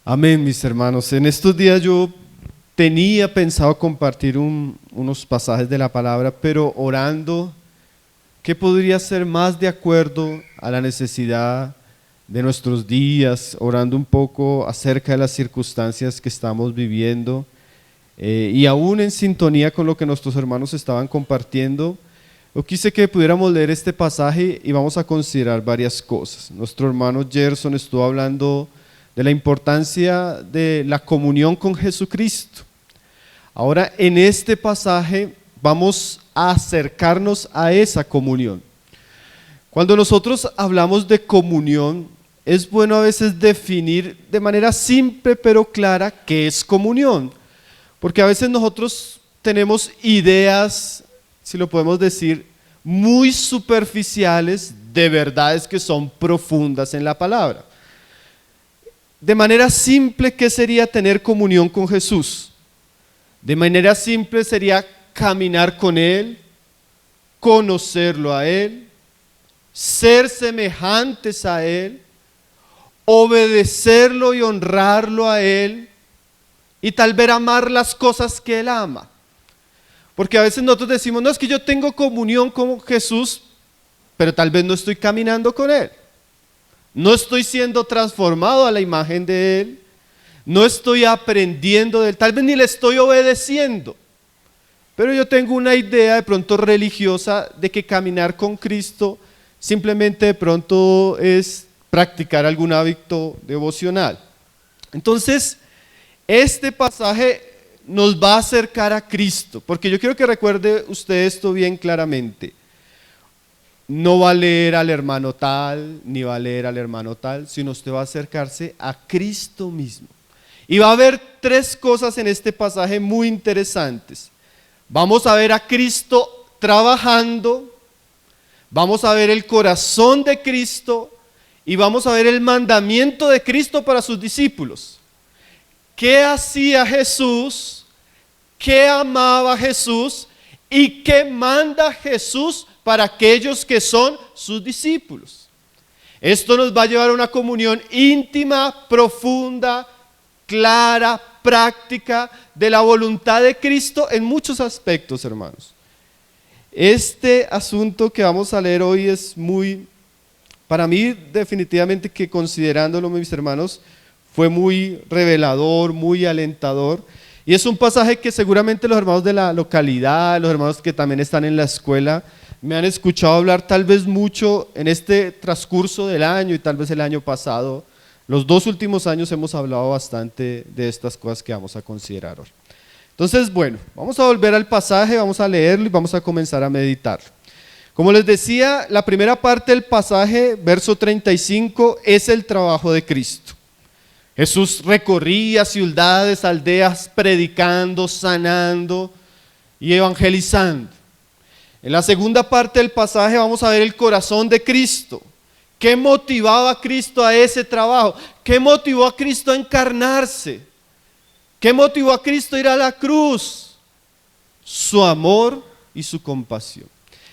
Amén, mis hermanos. En estos días yo tenía pensado compartir unos pasajes de la palabra, pero orando, ¿qué podría ser más de acuerdo a la necesidad de nuestros días? Orando un poco acerca de las circunstancias que estamos viviendo y aún en sintonía con lo que nuestros hermanos estaban compartiendo. Yo quise que pudiéramos leer este pasaje y vamos a considerar varias cosas. Nuestro hermano Gerson estuvo hablando de la importancia de la comunión con Jesucristo. Ahora, en este pasaje vamos a acercarnos a esa comunión. Cuando nosotros hablamos de comunión, es bueno a veces definir de manera simple pero clara qué es comunión, porque a veces nosotros tenemos ideas, si lo podemos decir, muy superficiales de verdades que son profundas en la palabra. De manera simple, ¿qué sería tener comunión con Jesús? De manera simple sería caminar con Él, conocerlo a Él, ser semejantes a Él, obedecerlo y honrarlo a Él, y tal vez amar las cosas que Él ama. Porque a veces nosotros decimos, no, es que yo tengo comunión con Jesús, pero tal vez no estoy caminando con Él. No estoy siendo transformado a la imagen de Él, no estoy aprendiendo de Él, tal vez ni le estoy obedeciendo. Pero yo tengo una idea de pronto religiosa de que caminar con Cristo simplemente de pronto es practicar algún hábito devocional. Entonces, este pasaje nos va a acercar a Cristo, porque yo quiero que recuerde usted esto bien claramente. No va a leer al hermano tal, ni va a leer al hermano tal, sino usted va a acercarse a Cristo mismo. Y va a haber tres cosas en este pasaje muy interesantes. Vamos a ver a Cristo trabajando, vamos a ver el corazón de Cristo y vamos a ver el mandamiento de Cristo para sus discípulos. ¿Qué hacía Jesús? ¿Qué amaba Jesús? ¿Y qué manda Jesús para aquellos que son sus discípulos? Esto nos va a llevar a una comunión íntima, profunda, clara, práctica de la voluntad de Cristo en muchos aspectos, hermanos. Este asunto que vamos a leer hoy es muy, para mí definitivamente que considerándolo, mis hermanos, fue muy revelador, muy alentador. Y es un pasaje que seguramente los hermanos de la localidad, los hermanos que también están en la escuela, me han escuchado hablar tal vez mucho en este transcurso del año y tal vez el año pasado. Los 2 últimos años hemos hablado bastante de estas cosas que vamos a considerar hoy. Entonces, bueno, vamos a volver al pasaje, vamos a leerlo y vamos a comenzar a meditarlo. Como les decía, la primera parte del pasaje, verso 35, es el trabajo de Cristo. Jesús recorría ciudades, aldeas, predicando, sanando y evangelizando. En la segunda parte del pasaje vamos a ver el corazón de Cristo. ¿Qué motivaba a Cristo a ese trabajo? ¿Qué motivó a Cristo a encarnarse? ¿Qué motivó a Cristo a ir a la cruz? Su amor y su compasión.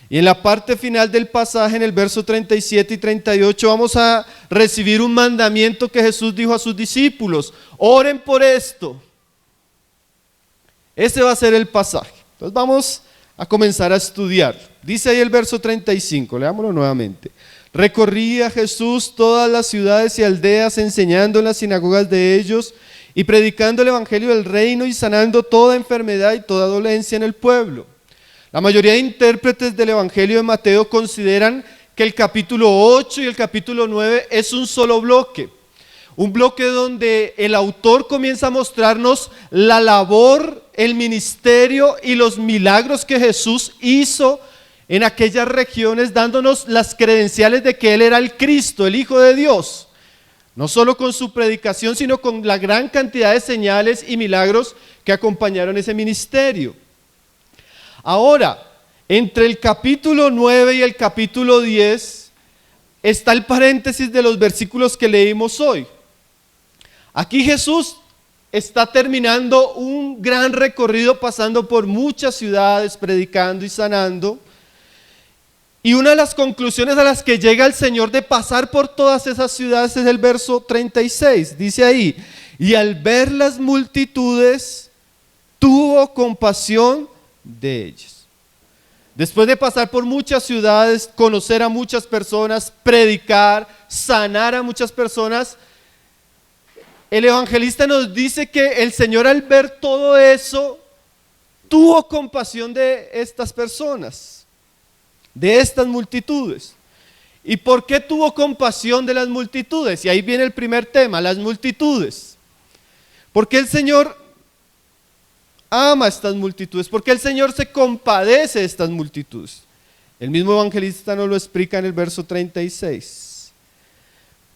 Y en la parte final del pasaje, en el verso 37 y 38, vamos a recibir un mandamiento que Jesús dijo a sus discípulos: oren por esto. Ese va a ser el pasaje. Entonces vamos a comenzar a estudiar. Dice ahí el verso 35, leámoslo nuevamente. Recorría Jesús todas las ciudades y aldeas, enseñando en las sinagogas de ellos y predicando el evangelio del reino y sanando toda enfermedad y toda dolencia en el pueblo. La mayoría de intérpretes del evangelio de Mateo consideran que el capítulo 8 y el capítulo 9 es un solo bloque. Un bloque donde el autor comienza a mostrarnos la labor, el ministerio y los milagros que Jesús hizo en aquellas regiones, dándonos las credenciales de que Él era el Cristo, el Hijo de Dios. No solo con su predicación, sino con la gran cantidad de señales y milagros que acompañaron ese ministerio. Ahora, entre el capítulo 9 y el capítulo 10 está el paréntesis de los versículos que leímos hoy. Aquí Jesús está terminando un gran recorrido, pasando por muchas ciudades, predicando y sanando. Y una de las conclusiones a las que llega el Señor de pasar por todas esas ciudades es el verso 36. Dice ahí: y al ver las multitudes, tuvo compasión de ellas. Después de pasar por muchas ciudades, conocer a muchas personas, predicar, sanar a muchas personas, el evangelista nos dice que el Señor, al ver todo eso, tuvo compasión de estas personas, de estas multitudes. ¿Y por qué tuvo compasión de las multitudes? Y ahí viene el primer tema, las multitudes. Porque el Señor ama a estas multitudes, porque el Señor se compadece de estas multitudes. El mismo evangelista nos lo explica en el verso 36.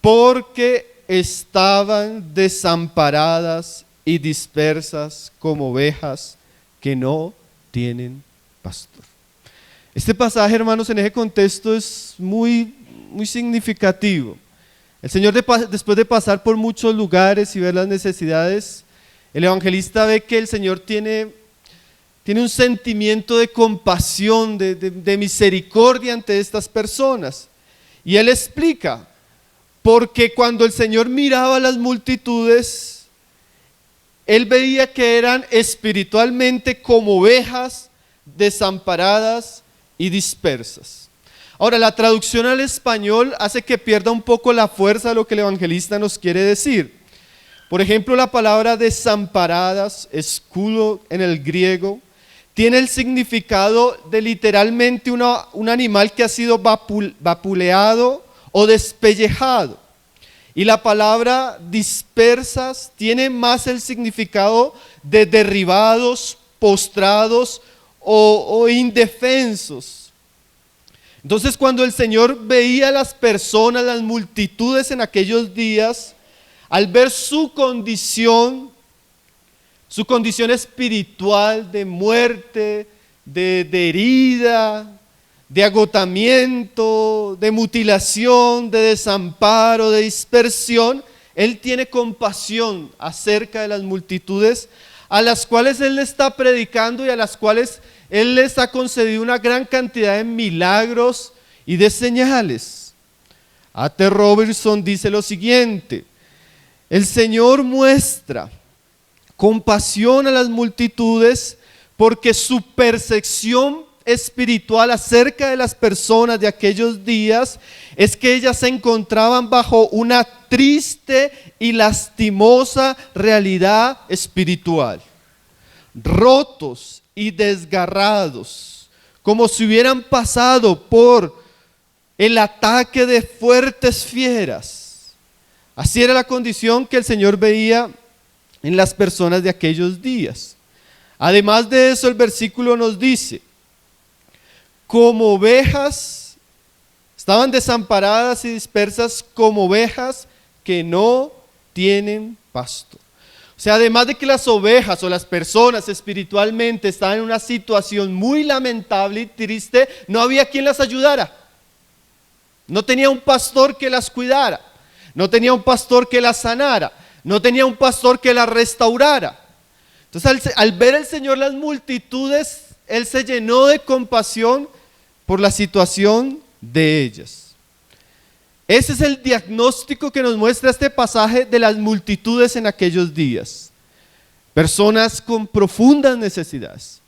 Porque estaban desamparadas y dispersas como ovejas que no tienen pastor. Este pasaje, hermanos, en ese contexto es muy significativo. El Señor, después de pasar por muchos lugares y ver las necesidades, el evangelista ve que el Señor tiene un sentimiento de compasión, de misericordia ante estas personas. Y Él explica, porque cuando el Señor miraba a las multitudes, Él veía que eran espiritualmente como ovejas desamparadas y dispersas. Ahora, la traducción al español hace que pierda un poco la fuerza de lo que el evangelista nos quiere decir. Por ejemplo, la palabra desamparadas, escudo en el griego, tiene el significado de literalmente un animal que ha sido vapuleado o despellejado. Y la palabra dispersas tiene más el significado de derribados, postrados o indefensos. Entonces, cuando el Señor veía a las personas, las multitudes en aquellos días, al ver su condición espiritual de muerte, de herida, de agotamiento, de mutilación, de desamparo, de dispersión, Él tiene compasión acerca de las multitudes a las cuales Él le está predicando y a las cuales Él les ha concedido una gran cantidad de milagros y de señales. A.T. Robertson dice lo siguiente: el Señor muestra compasión a las multitudes porque su percepción espiritual acerca de las personas de aquellos días es que ellas se encontraban bajo una triste y lastimosa realidad espiritual, rotos y desgarrados, como si hubieran pasado por el ataque de fuertes fieras. Así era la condición que el Señor veía en las personas de aquellos días. Además de eso, el versículo nos dice: como ovejas, estaban desamparadas y dispersas como ovejas que no tienen pasto. O sea, además de que las ovejas o las personas espiritualmente estaban en una situación muy lamentable y triste, no había quien las ayudara. No tenía un pastor que las cuidara, no tenía un pastor que las sanara, no tenía un pastor que las restaurara. Entonces, al ver el Señor las multitudes, Él se llenó de compasión por la situación de ellas. Ese es el diagnóstico que nos muestra este pasaje de las multitudes en aquellos días. Personas con profundas necesidades,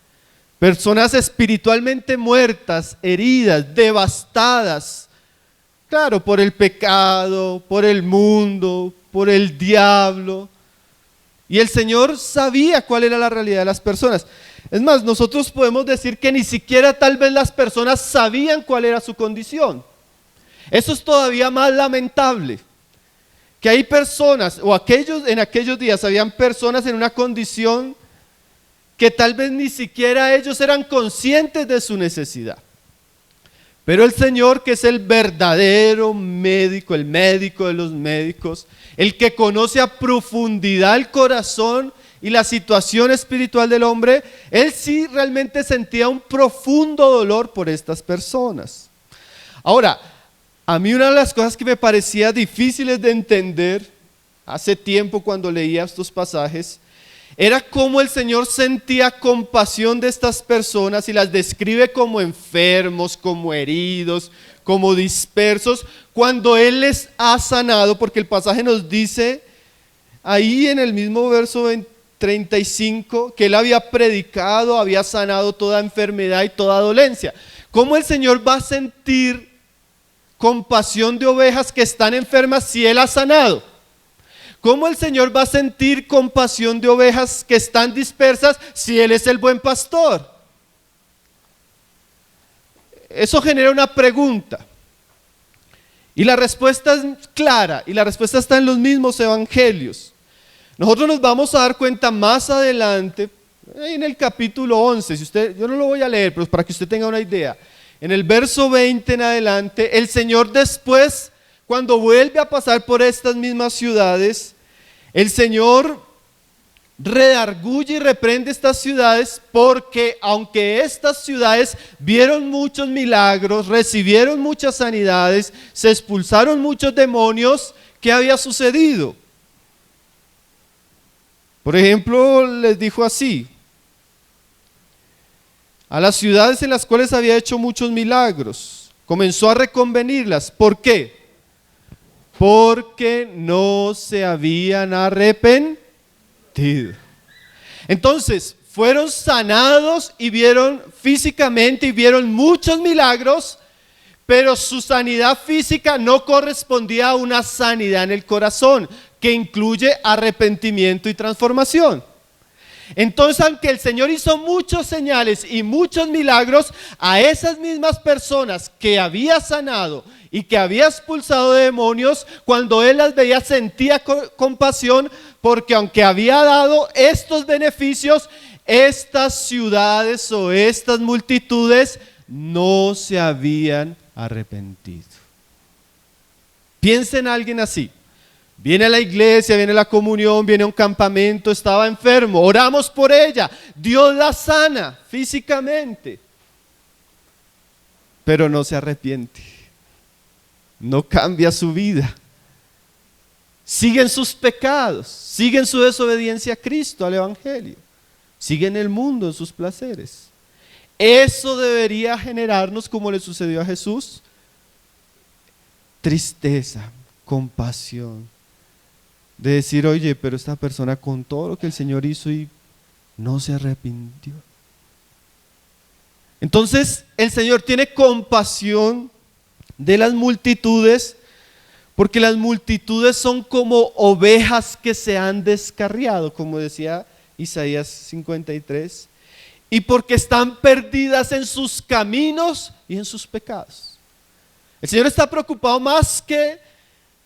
personas espiritualmente muertas, heridas, devastadas, claro, por el pecado, por el mundo, por el diablo. Y el Señor sabía cuál era la realidad de las personas. Es más, nosotros podemos decir que ni siquiera tal vez las personas sabían cuál era su condición. Eso es todavía más lamentable, que hay personas, o en aquellos días habían personas en una condición que tal vez ni siquiera ellos eran conscientes de su necesidad. Pero el Señor, que es el verdadero médico, el médico de los médicos, el que conoce a profundidad el corazón y la situación espiritual del hombre, Él sí realmente sentía un profundo dolor por estas personas. Ahora, a mí una de las cosas que me parecía difíciles de entender hace tiempo cuando leía estos pasajes era cómo el Señor sentía compasión de estas personas y las describe como enfermos, como heridos, como dispersos, cuando Él les ha sanado, porque el pasaje nos dice ahí en el mismo verso 35 que él había predicado, había sanado toda enfermedad y toda dolencia. ¿Cómo el Señor va a sentir compasión de ovejas que están enfermas si él ha sanado? ¿Cómo el Señor va a sentir compasión de ovejas que están dispersas si él es el buen pastor? Eso genera una pregunta. Y la respuesta es clara, y la respuesta está en los mismos evangelios. Nosotros nos vamos a dar cuenta más adelante, en el capítulo 11, yo no lo voy a leer, pero para que usted tenga una idea. En el verso 20 en adelante, el Señor después, cuando vuelve a pasar por estas mismas ciudades, el Señor redarguye y reprende estas ciudades porque aunque estas ciudades vieron muchos milagros, recibieron muchas sanidades, se expulsaron muchos demonios, ¿qué había sucedido? Por ejemplo, les dijo así: a las ciudades en las cuales había hecho muchos milagros, comenzó a reconvenirlas. ¿Por qué? Porque no se habían arrepentido. Entonces, fueron sanados y vieron físicamente y vieron muchos milagros, pero su sanidad física no correspondía a una sanidad en el corazón, que incluye arrepentimiento y transformación. Entonces, aunque el Señor hizo muchas señales y muchos milagros, a esas mismas personas que había sanado y que había expulsado demonios, cuando Él las veía sentía compasión, porque aunque había dado estos beneficios, estas ciudades o estas multitudes no se habían arrepentido. Piensa en alguien así. Viene a la iglesia, viene a la comunión, viene a un campamento, estaba enfermo, oramos por ella, Dios la sana físicamente, pero no se arrepiente, no cambia su vida, sigue en sus pecados, sigue en su desobediencia a Cristo, al Evangelio, sigue en el mundo, en sus placeres. Eso debería generarnos, como le sucedió a Jesús, tristeza, compasión. De decir, oye, pero esta persona con todo lo que el Señor hizo y no se arrepintió. Entonces el Señor tiene compasión de las multitudes, porque las multitudes son como ovejas que se han descarriado, como decía Isaías 53, y porque están perdidas en sus caminos y en sus pecados. El Señor está preocupado más que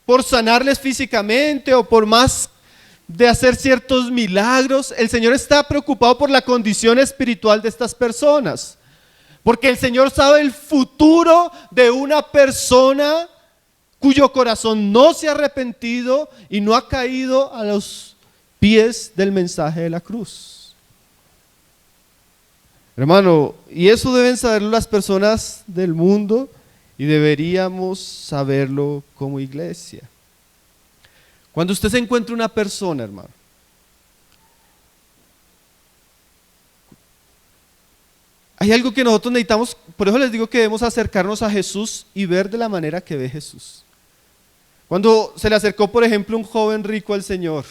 por sanarles físicamente o por más de hacer ciertos milagros. El Señor está preocupado por la condición espiritual de estas personas, porque el Señor sabe el futuro de una persona cuyo corazón no se ha arrepentido y no ha caído a los pies del mensaje de la cruz. Hermano, y eso deben saberlo las personas del mundo, y deberíamos saberlo como iglesia. Cuando usted se encuentra una persona, hermano, hay algo que nosotros necesitamos, por eso les digo que debemos acercarnos a Jesús y ver de la manera que ve Jesús. Cuando se le acercó, por ejemplo, un joven rico al Señor: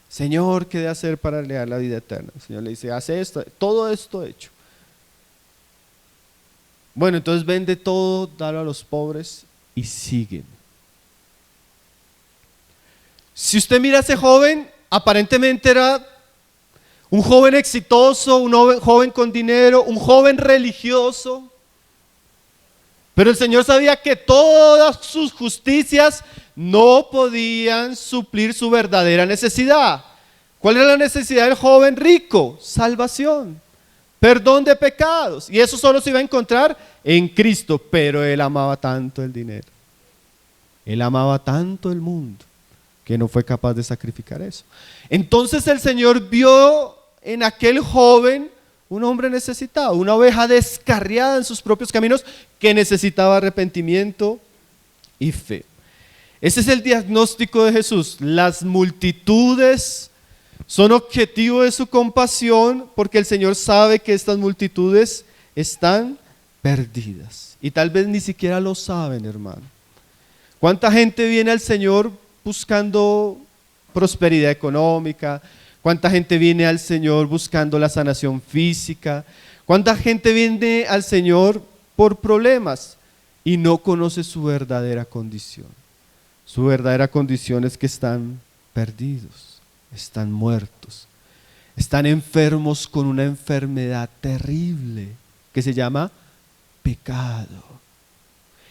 Señor, ¿qué he de hacer para heredar la vida eterna? El Señor le dice: haz esto, todo esto hecho. Bueno, entonces vende todo, dalo a los pobres y sígueme. Si usted mira a ese joven, aparentemente era un joven exitoso, un joven con dinero, un joven religioso, pero el Señor sabía que todas sus justicias no podían suplir su verdadera necesidad. ¿Cuál era la necesidad del joven rico? Salvación, perdón de pecados, y eso solo se iba a encontrar en Cristo. Pero él amaba tanto el dinero, él amaba tanto el mundo, que no fue capaz de sacrificar eso. Entonces el Señor vio en aquel joven un hombre necesitado, una oveja descarriada en sus propios caminos, que necesitaba arrepentimiento y fe. Ese es el diagnóstico de Jesús. Las multitudes son objetivo de su compasión, porque el Señor sabe que estas multitudes están perdidas y tal vez ni siquiera lo saben, hermano. ¿Cuánta gente viene al Señor buscando prosperidad económica, cuánta gente viene al Señor buscando la sanación física, cuánta gente viene al Señor por problemas y no conoce su verdadera condición. Su verdadera condición es que están perdidos, están muertos, están enfermos con una enfermedad terrible que se llama pecado.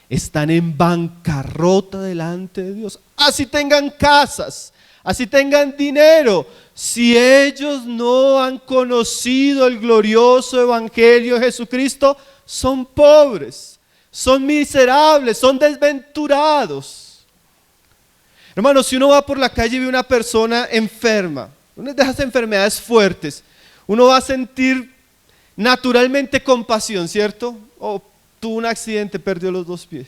Están en bancarrota delante de Dios. Así tengan casas, así tengan dinero, si ellos no han conocido el glorioso evangelio de Jesucristo, son pobres, son miserables, son desventurados. Hermanos, si uno va por la calle y ve una persona enferma, una de esas enfermedades fuertes, uno va a sentir naturalmente compasión, ¿cierto? O tuvo un accidente, perdió los 2 pies.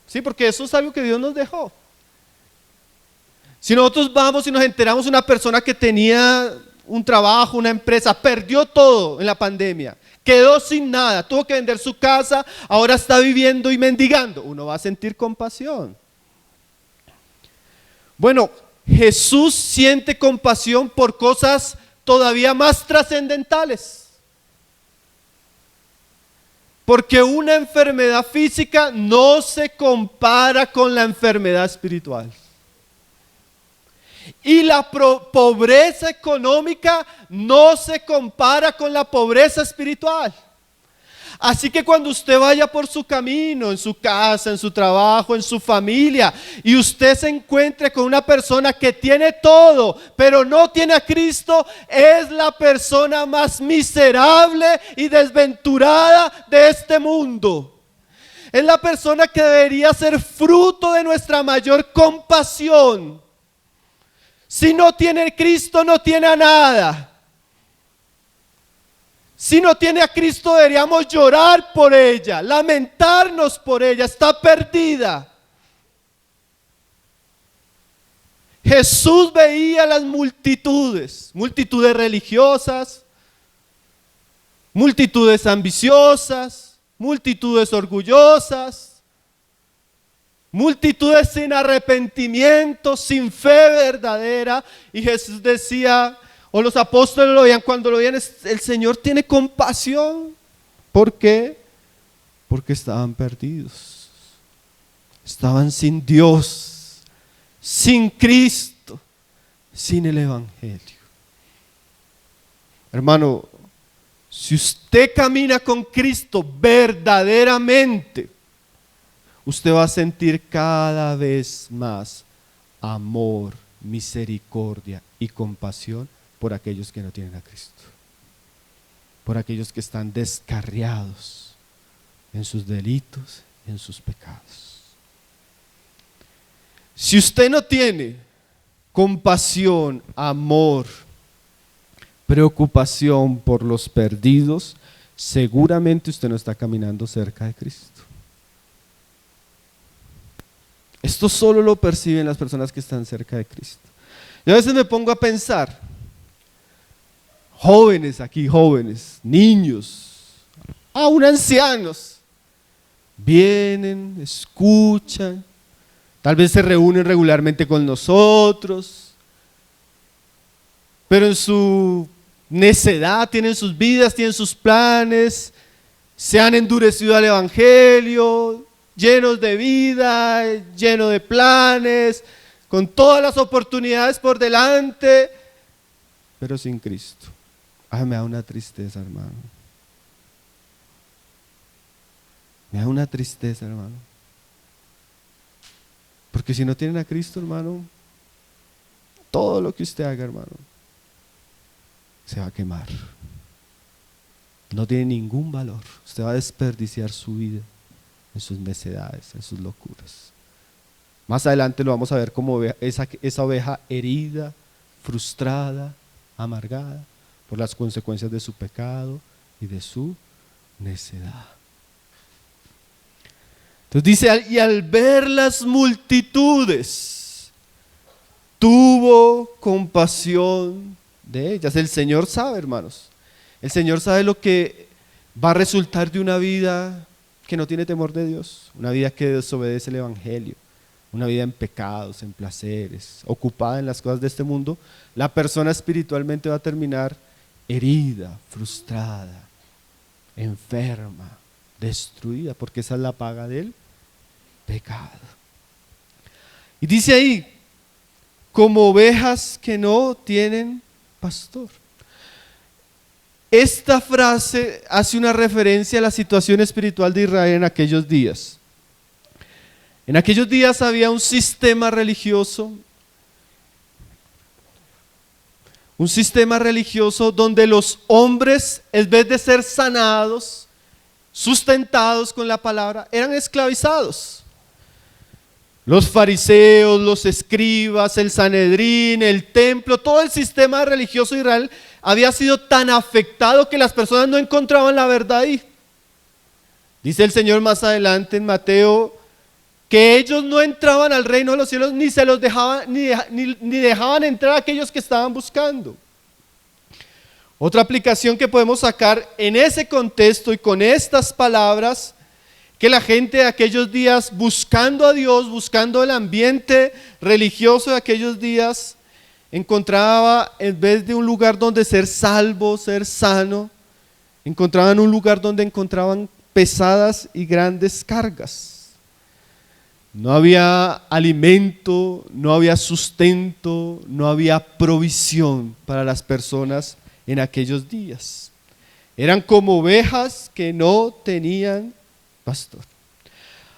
Sí, porque eso es algo que Dios nos dejó. Si nosotros vamos y nos enteramos de una persona que tenía un trabajo, una empresa, perdió todo en la pandemia, quedó sin nada, tuvo que vender su casa, ahora está viviendo y mendigando, uno va a sentir compasión. Bueno, Jesús siente compasión por cosas todavía más trascendentales. Porque una enfermedad física no se compara con la enfermedad espiritual. Y la pobreza económica no se compara con la pobreza espiritual. Así que cuando usted vaya por su camino, en su casa, en su trabajo, en su familia, y usted se encuentre con una persona que tiene todo, pero no tiene a Cristo, es la persona más miserable y desventurada de este mundo. Es la persona que debería ser fruto de nuestra mayor compasión. Si no tiene a Cristo, no tiene a nada. Si no tiene a Cristo, deberíamos llorar por ella, lamentarnos por ella, está perdida. Jesús veía las multitudes, multitudes religiosas, multitudes ambiciosas, multitudes orgullosas, multitudes sin arrepentimiento, sin fe verdadera, y Jesús decía, o los apóstoles lo veían, cuando lo veían, el Señor tiene compasión. ¿Por qué? Porque estaban perdidos, estaban sin Dios, sin Cristo, sin el Evangelio. Hermano, si usted camina con Cristo verdaderamente, usted va a sentir cada vez más amor, misericordia y compasión por aquellos que no tienen a Cristo, por aquellos que están descarriados en sus delitos, en sus pecados. Si usted no tiene compasión, amor, preocupación por los perdidos, seguramente usted no está caminando cerca de Cristo. Esto solo lo perciben las personas que están cerca de Cristo. Yo a veces me pongo a pensar, jóvenes aquí, jóvenes, niños, aún ancianos, vienen, escuchan, tal vez se reúnen regularmente con nosotros, pero en su necedad tienen sus vidas, tienen sus planes, se han endurecido al Evangelio, llenos de vida, llenos de planes, con todas las oportunidades por delante, pero sin Cristo. Me da una tristeza, hermano. Me da una tristeza, hermano. Porque si no tienen a Cristo, hermano, todo lo que usted haga, hermano, se va a quemar. No tiene ningún valor. Usted va a desperdiciar su vida en sus necedades, en sus locuras. Más adelante lo vamos a ver como esa oveja herida, frustrada, amargada por las consecuencias de su pecado y de su necedad. Entonces dice, y al ver las multitudes, tuvo compasión de ellas. El Señor sabe, hermanos, el Señor sabe lo que va a resultar de una vida que no tiene temor de Dios, una vida que desobedece el Evangelio, una vida en pecados, en placeres, ocupada en las cosas de este mundo, la persona espiritualmente va a terminar herida, frustrada, enferma, destruida, porque esa es la paga del pecado. Y dice ahí, como ovejas que no tienen pastor. Esta frase hace una referencia a la situación espiritual de Israel en aquellos días. En aquellos días había un sistema religioso donde los hombres, en vez de ser sanados, sustentados con la palabra, eran esclavizados. Los fariseos, los escribas, el Sanedrín, el templo, todo el sistema religioso de Israel había sido tan afectado que las personas no encontraban la verdad ahí. Dice el Señor más adelante en Mateo que ellos no entraban al reino de los cielos ni se los dejaban, ni dejaban entrar a aquellos que estaban buscando. Otra aplicación que podemos sacar en ese contexto y con estas palabras, que la gente de aquellos días, buscando a Dios, buscando el ambiente religioso de aquellos días, encontraba, en vez de un lugar donde ser salvo, ser sano, encontraban un lugar donde encontraban pesadas y grandes cargas. No había alimento, no había sustento, no había provisión para las personas en aquellos días. Eran como ovejas que no tenían pastor.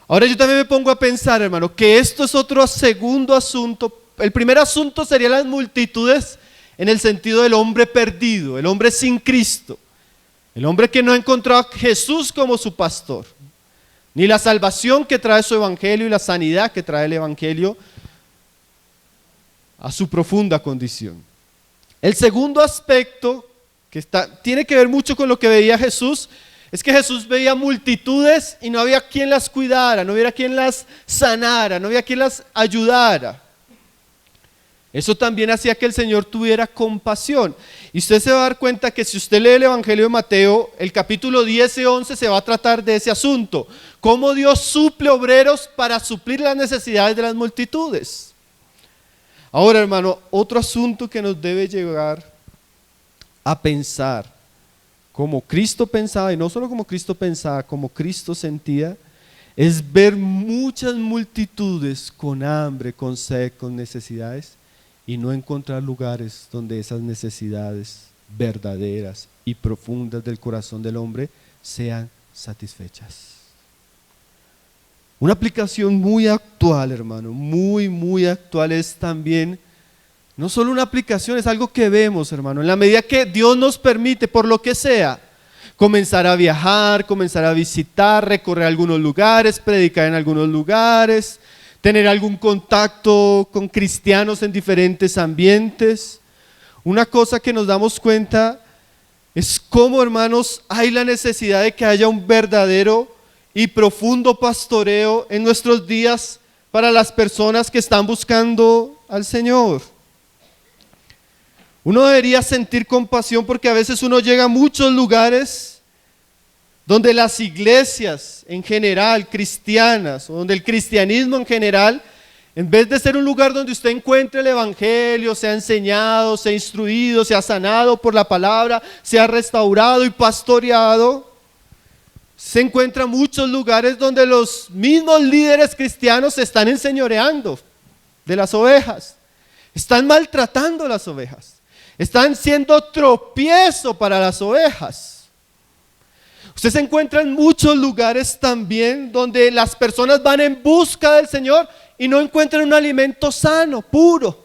Ahora yo también me pongo a pensar, hermano, que esto es otro segundo asunto. El primer asunto sería las multitudes en el sentido del hombre perdido, el hombre sin Cristo, el hombre que no encontró a Jesús como su pastor, ni la salvación que trae su evangelio y la sanidad que trae el evangelio a su profunda condición. El segundo aspecto que tiene que ver mucho con lo que veía Jesús, es que Jesús veía multitudes y no había quien las cuidara, no había quien las sanara, no había quien las ayudara. Eso también hacía que el Señor tuviera compasión. Y usted se va a dar cuenta que si usted lee el Evangelio de Mateo, el capítulo 10 y 11 se va a tratar de ese asunto. Cómo Dios suple obreros para suplir las necesidades de las multitudes. Ahora, hermano, otro asunto que nos debe llevar a pensar como Cristo pensaba, y no solo como Cristo pensaba, como Cristo sentía, es ver muchas multitudes con hambre, con sed, con necesidades, y no encontrar lugares donde esas necesidades verdaderas y profundas del corazón del hombre sean satisfechas. Una aplicación muy actual, hermano, muy actual es también, no solo una aplicación, es algo que vemos, hermano, en la medida que Dios nos permite, por lo que sea, comenzar a viajar, comenzar a visitar, recorrer algunos lugares, predicar en algunos lugares, tener algún contacto con cristianos en diferentes ambientes. Una cosa que nos damos cuenta es cómo, hermanos, hay la necesidad de que haya un verdadero y profundo pastoreo en nuestros días para las personas que están buscando al Señor. Uno debería sentir compasión porque a veces uno llega a muchos lugares donde las iglesias en general, cristianas, o donde el cristianismo en general, en vez de ser un lugar donde usted encuentre el evangelio, sea enseñado, sea instruido, sea sanado por la palabra, sea restaurado y pastoreado, se encuentran muchos lugares donde los mismos líderes cristianos se están enseñoreando de las ovejas, están maltratando las ovejas, están siendo tropiezo para las ovejas. Usted se encuentra en muchos lugares también donde las personas van en busca del Señor y no encuentran un alimento sano, puro.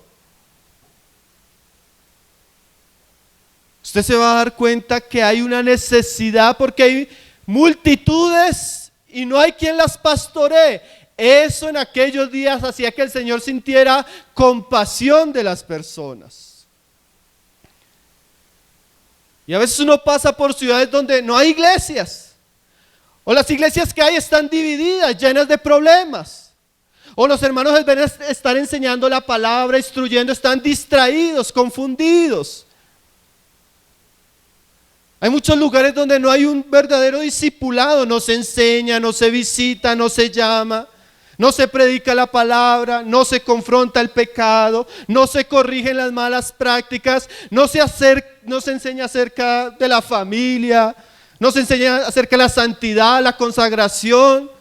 Usted se va a dar cuenta que hay una necesidad porque hay multitudes y no hay quien las pastoree. Eso en aquellos días hacía que el Señor sintiera compasión de las personas. Y a veces uno pasa por ciudades donde no hay iglesias, o las iglesias que hay están divididas, llenas de problemas, o los hermanos en vez de estar enseñando la palabra, instruyendo, están distraídos, confundidos. Hay muchos lugares donde no hay un verdadero discipulado, no se enseña, no se visita, no se llama. No se predica la palabra, no se confronta el pecado, no se corrigen las malas prácticas, no se enseña acerca de la familia, no se enseña acerca de la santidad, la consagración,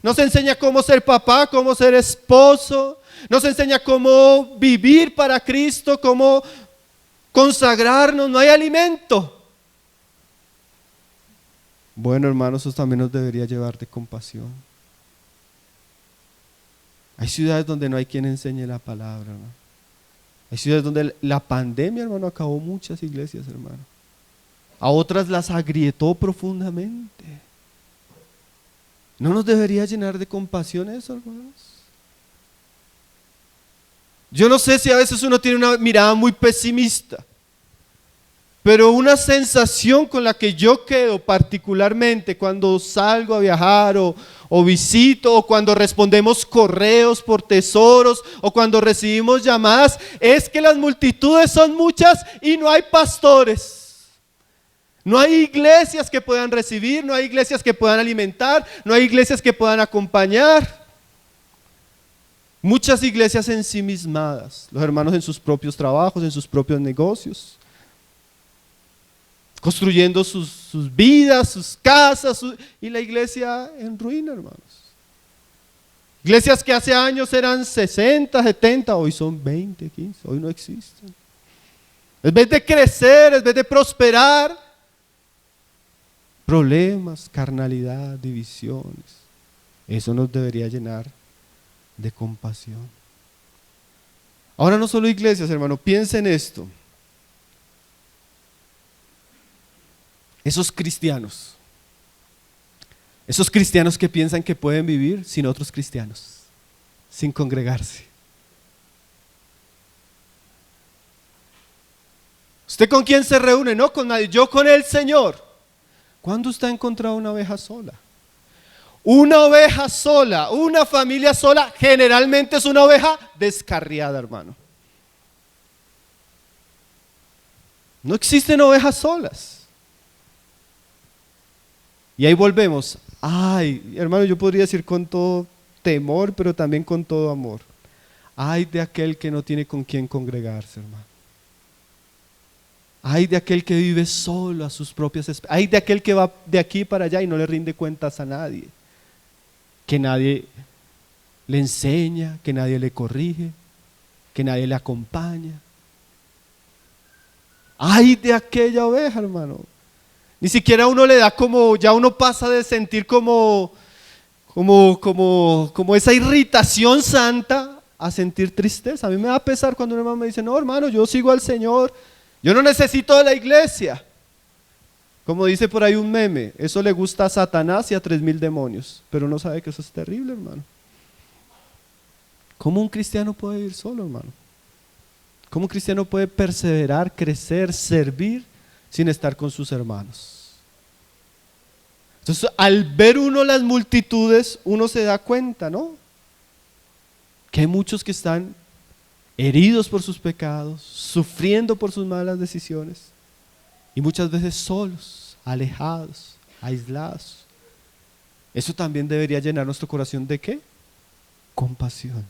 no se enseña cómo ser papá, cómo ser esposo, no se enseña cómo vivir para Cristo, cómo consagrarnos, no hay alimento. Bueno, hermanos, eso también nos debería llevar de compasión. Hay ciudades donde no hay quien enseñe la palabra, ¿no? Hay ciudades donde la pandemia, hermano, acabó muchas iglesias, hermano. A otras las agrietó profundamente. ¿No nos debería llenar de compasión eso, hermanos? Yo no sé si a veces uno tiene una mirada muy pesimista, pero una sensación con la que yo quedo particularmente cuando salgo a viajar o visito, o cuando respondemos correos por tesoros, o cuando recibimos llamadas, es que las multitudes son muchas y no hay pastores. No hay iglesias que puedan recibir, no hay iglesias que puedan alimentar, no hay iglesias que puedan acompañar. Muchas iglesias ensimismadas, los hermanos en sus propios trabajos, en sus propios negocios, construyendo sus vidas, sus casas, y la iglesia en ruina, hermanos. Iglesias que hace años eran 60, 70, hoy son 20, 15, hoy no existen. En vez de crecer, en vez de prosperar, problemas, carnalidad, divisiones. Eso nos debería llenar de compasión. Ahora no solo iglesias, hermano, piensen esto. Esos cristianos que piensan que pueden vivir sin otros cristianos, sin congregarse. ¿Usted con quién se reúne? No con nadie, yo con el Señor. ¿Cuándo usted ha encontrado una oveja sola? Una oveja sola, una familia sola, generalmente es una oveja descarriada, hermano. No existen ovejas solas. Y ahí volvemos. Ay, hermano, yo podría decir con todo temor, pero también con todo amor. Ay de aquel que no tiene con quién congregarse, hermano. Ay de aquel que vive solo a sus propias expensas. Ay de aquel que va de aquí para allá y no le rinde cuentas a nadie. Que nadie le enseña, que nadie le corrige, que nadie le acompaña. Ay de aquella oveja, hermano. Ni siquiera uno le da ya uno pasa de sentir como esa irritación santa a sentir tristeza. A mí me da pesar cuando un hermano me dice, no, hermano, yo sigo al Señor, yo no necesito de la iglesia. Como dice por ahí un meme, eso le gusta a Satanás y a 3000 demonios, pero uno sabe que eso es terrible, hermano. ¿Cómo un cristiano puede vivir solo, hermano? ¿Cómo un cristiano puede perseverar, crecer, servir sin estar con sus hermanos? Entonces, al ver uno las multitudes, uno se da cuenta, ¿no? Que hay muchos que están heridos por sus pecados, sufriendo por sus malas decisiones, y muchas veces solos, alejados, aislados. Eso también debería llenar nuestro corazón ¿de qué? Compasión.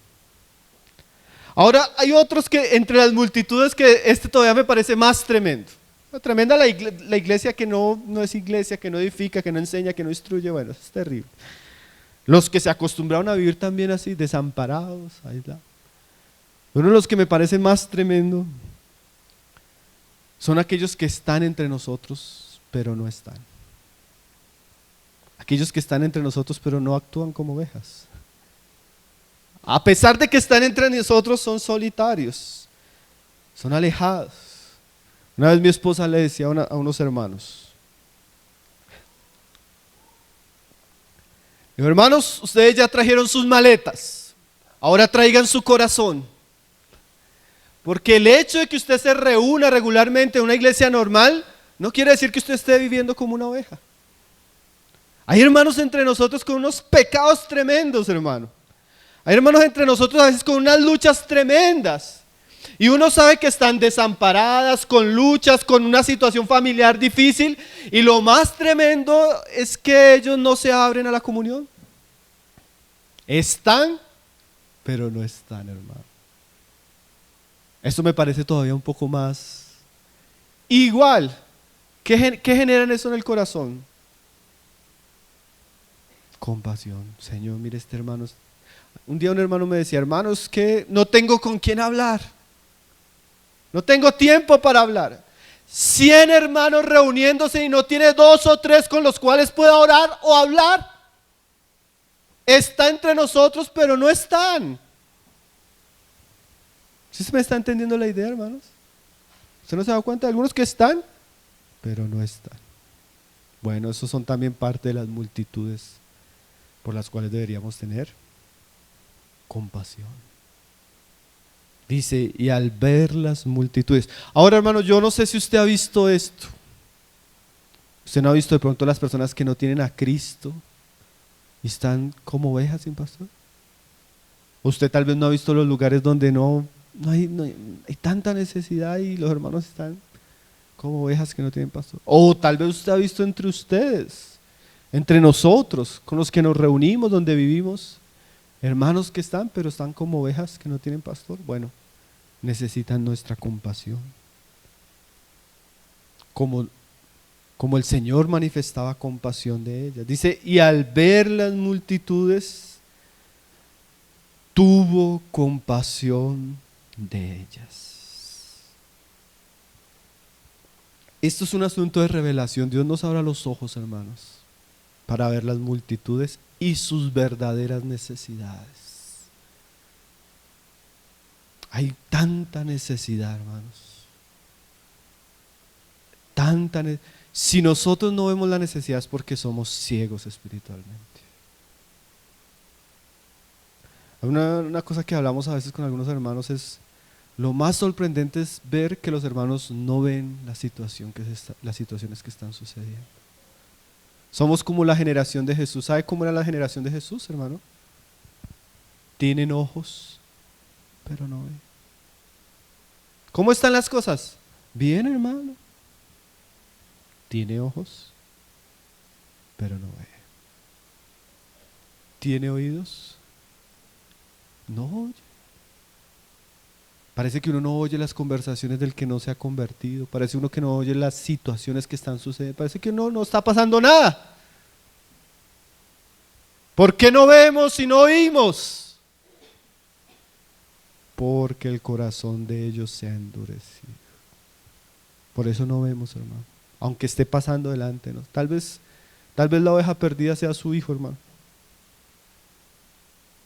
Ahora hay otros que entre las multitudes que todavía me parece más tremendo. Tremenda la iglesia que no es iglesia, que no edifica, que no enseña, que no instruye. Bueno, eso es terrible. Los que se acostumbraron a vivir también así, desamparados, aislados. Uno de los que me parece más tremendo son aquellos que están entre nosotros, pero no están. Aquellos que están entre nosotros, pero no actúan como ovejas. A pesar de que están entre nosotros, son solitarios, son alejados. Una vez mi esposa le decía a unos hermanos, hermanos, ustedes ya trajeron sus maletas, ahora traigan su corazón. Porque el hecho de que usted se reúna regularmente en una iglesia normal, no quiere decir que usted esté viviendo como una oveja. Hay hermanos entre nosotros con unos pecados tremendos, hermano. Hay hermanos entre nosotros a veces con unas luchas tremendas. Y uno sabe que están desamparadas, con luchas, con una situación familiar difícil. Y lo más tremendo es que ellos no se abren a la comunión. Están, pero no están, hermano. Esto me parece todavía un poco más igual. ¿Qué generan eso en el corazón? Compasión. Señor, mire este hermano. Un día un hermano me decía, hermano, es que no tengo con quién hablar. No tengo tiempo para hablar. 100 hermanos reuniéndose y no tiene 2 o 3 con los cuales pueda orar o hablar. Está entre nosotros, pero no están. ¿Sí se me está entendiendo la idea, hermanos? ¿Usted no se da cuenta de algunos que están, pero no están? Bueno, esos son también parte de las multitudes por las cuales deberíamos tener compasión. Dice, y al ver las multitudes. Ahora, hermano, yo no sé si usted ha visto esto. Usted no ha visto de pronto las personas que no tienen a Cristo y están como ovejas sin pastor. Usted tal vez no ha visto los lugares donde no hay tanta necesidad y los hermanos están como ovejas que no tienen pastor. O tal vez usted ha visto entre ustedes, entre nosotros, con los que nos reunimos, donde vivimos, hermanos que están, pero están como ovejas que no tienen pastor. Bueno, necesitan nuestra compasión. Como el Señor manifestaba compasión de ellas. Dice, y al ver las multitudes, tuvo compasión de ellas. Esto es un asunto de revelación. Dios nos abra los ojos, hermanos, para ver las multitudes y sus verdaderas necesidades. Hay tanta necesidad, hermanos. Si nosotros no vemos la necesidad es porque somos ciegos espiritualmente. Una cosa que hablamos a veces con algunos hermanos es, lo más sorprendente es ver que los hermanos no ven las situaciones que están sucediendo. Somos como la generación de Jesús. ¿Sabe cómo era la generación de Jesús, hermano? Tienen ojos, pero no ven. ¿Cómo están las cosas? Bien, hermano. Tiene ojos, pero no ve. Tiene oídos, no oye. Parece que uno no oye las conversaciones del que no se ha convertido. Parece uno que no oye las situaciones que están sucediendo. Parece que no está pasando nada. ¿Por qué no vemos y no oímos? Porque el corazón de ellos se ha endurecido. Por eso no vemos, hermano. Aunque esté pasando delante, ¿no? Tal vez la oveja perdida sea su hijo, hermano.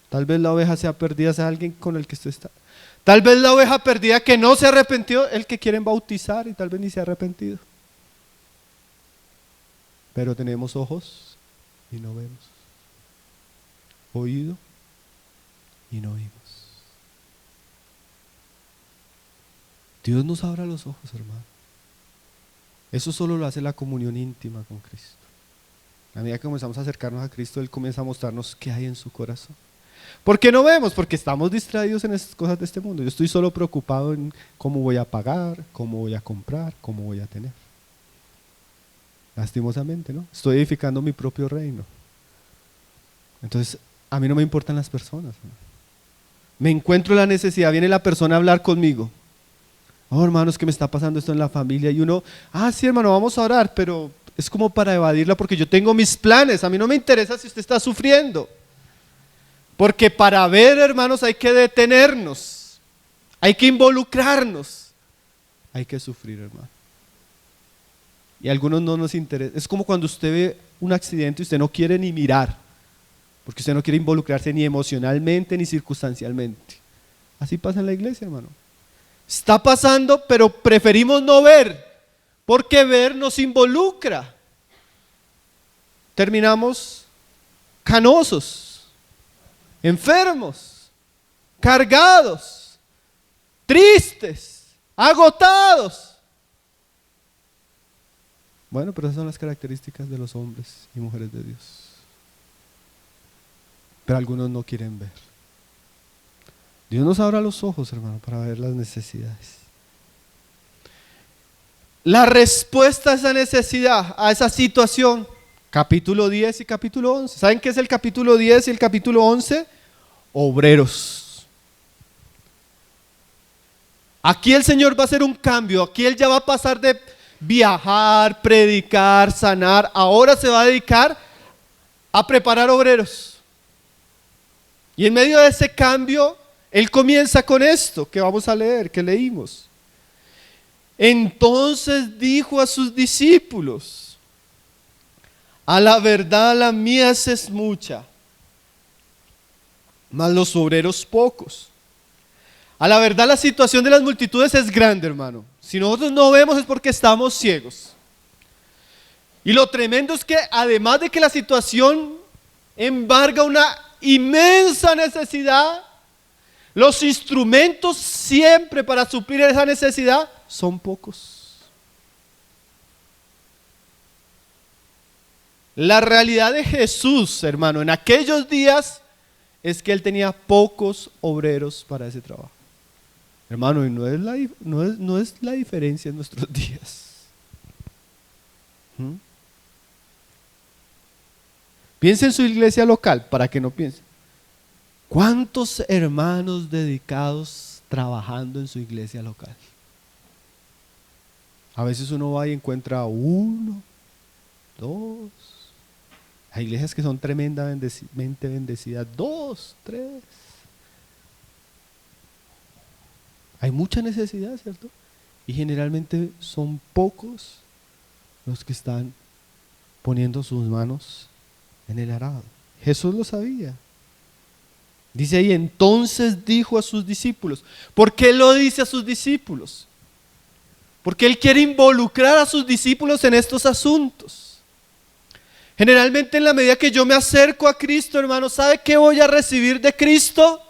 Tal vez la oveja sea perdida sea alguien con el que usted está. Tal vez la oveja perdida que no se arrepintió, el que quieren bautizar y tal vez ni se ha arrepentido. Pero tenemos ojos y no vemos. Oído y no oímos. Dios nos abra los ojos, hermano. Eso solo lo hace la comunión íntima con Cristo. A medida que comenzamos a acercarnos a Cristo, Él comienza a mostrarnos qué hay en su corazón. ¿Por qué no vemos? Porque estamos distraídos en estas cosas de este mundo. Yo estoy solo preocupado en cómo voy a pagar, cómo voy a comprar, cómo voy a tener. Lastimosamente, ¿no? Estoy edificando mi propio reino. Entonces, a mí no me importan las personas, ¿no? Me encuentro la necesidad, viene la persona a hablar conmigo. Oh, hermano, es que me está pasando esto en la familia. Y uno, sí, hermano, vamos a orar, pero es como para evadirla porque yo tengo mis planes. A mí no me interesa si usted está sufriendo. Porque para ver, hermanos, hay que detenernos, hay que involucrarnos, hay que sufrir, hermano. Y a algunos no nos interesa. Es como cuando usted ve un accidente y usted no quiere ni mirar, porque usted no quiere involucrarse ni emocionalmente ni circunstancialmente. Así pasa en la iglesia, hermano. Está pasando, pero preferimos no ver, porque ver nos involucra. Terminamos canosos, enfermos, cargados, tristes, agotados. Bueno, pero esas son las características de los hombres y mujeres de Dios. Pero algunos no quieren ver. Dios nos abra los ojos, hermano, para ver las necesidades. La respuesta a esa necesidad, a esa situación, Capítulo 10 y capítulo 11. ¿Saben qué es el capítulo 10 y el capítulo 11? Obreros. Aquí el Señor va a hacer un cambio. Aquí Él ya va a pasar de viajar, predicar, sanar. Ahora se va a dedicar a preparar obreros. Y en medio de ese cambio, Él comienza con esto que vamos a leer, que leímos. Entonces dijo a sus discípulos: a la verdad la mies es mucha, mas los obreros pocos. A la verdad la situación de las multitudes es grande, hermano. Si nosotros no vemos es porque estamos ciegos. Y lo tremendo es que además de que la situación embarga una inmensa necesidad, los instrumentos siempre para suplir esa necesidad son pocos. La realidad de Jesús, hermano, en aquellos días es que Él tenía pocos obreros para ese trabajo. Hermano, y no es la diferencia en nuestros días. Piensa en su iglesia local, para que no piense. ¿Cuántos hermanos dedicados trabajando en su iglesia local? A veces uno va y encuentra uno, dos. Hay iglesias que son tremendamente bendecidas, dos, tres. Hay mucha necesidad, ¿cierto? Y generalmente son pocos los que están poniendo sus manos en el arado. Jesús lo sabía. Dice ahí, entonces dijo a sus discípulos. ¿Por qué lo dice a sus discípulos? Porque Él quiere involucrar a sus discípulos en estos asuntos. Generalmente en la medida que yo me acerco a Cristo, hermano, ¿sabe qué voy a recibir de Cristo?